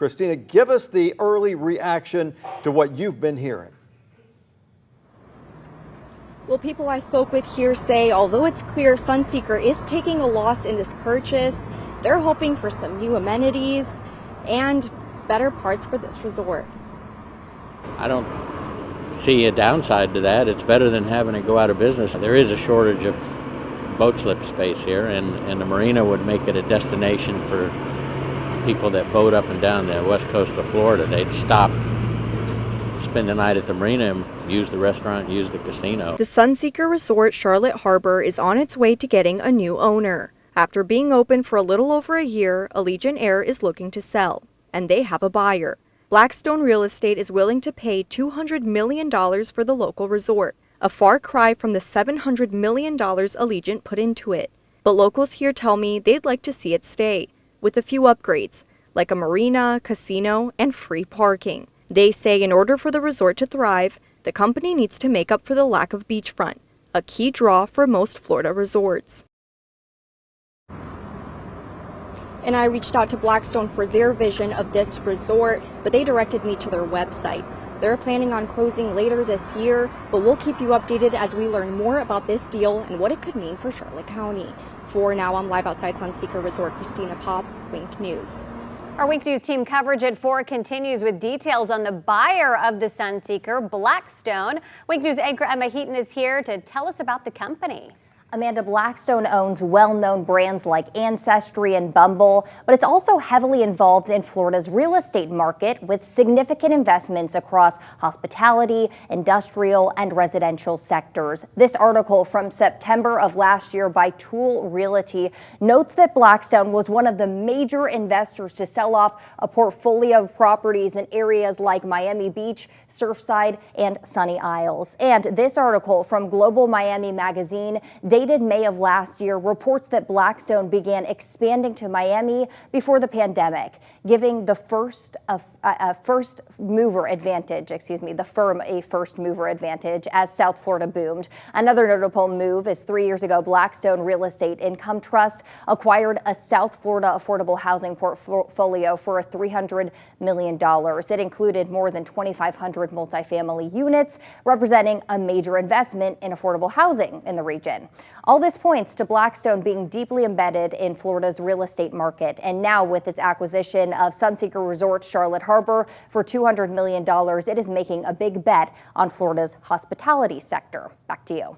Christina, give us the early reaction to what you've been hearing. Well, people I spoke with here say, although it's clear Sunseeker is taking a loss in this purchase, they're hoping for some new amenities and better parts for this resort. I don't see a downside to that. It's better than having it go out of business. There is a shortage of boat slip space here, and the marina would make it a destination for people that boat up and down the west coast of Florida. They'd stop, spend the night at the marina, and use the restaurant, use the casino. The Sunseeker Resort Charlotte Harbor is on its way to getting a new owner. After being open for a little over a year, Allegiant Air is looking to sell, and they have a buyer. Blackstone Real Estate is willing to pay $200 million for the local resort, a far cry from the $700 million Allegiant put into it. But locals here tell me they'd like to see it stay, with a few upgrades, like a marina, casino, and free parking. They say in order for the resort to thrive, the company needs to make up for the lack of beachfront, a key draw for most Florida resorts. And I reached out to Blackstone for their vision of this resort, but they directed me to their website. They're planning on closing later this year, but we'll keep you updated as we learn more about this deal and what it could mean for Charlotte County. For now, I'm live outside Sunseeker Resort. Christina Pop, Wink News. Our Wink News team coverage at 4 continues with details on the buyer of the Sunseeker, Blackstone. Wink News anchor Emma Heaton is here to tell us about the company. Amanda, Blackstone owns well-known brands like Ancestry and Bumble, but it's also heavily involved in Florida's real estate market with significant investments across hospitality, industrial, and residential sectors. This article from September of last year by Tool Realty notes that Blackstone was one of the major investors to sell off a portfolio of properties in areas like Miami Beach, Surfside, and Sunny Isles. And this article from Global Miami Magazine, dated May of last year, reports that Blackstone began expanding to Miami before the pandemic, giving the firm a first mover advantage as South Florida boomed. Another notable move is 3 years ago, Blackstone Real Estate Income Trust acquired a South Florida affordable housing portfolio for $300 million. It included more than 2,500 multifamily units, representing a major investment in affordable housing in the region. All this points to Blackstone being deeply embedded in Florida's real estate market. And now with its acquisition of Sunseeker Resort Charlotte Harbor for $200 million, it is making a big bet on Florida's hospitality sector. Back to you.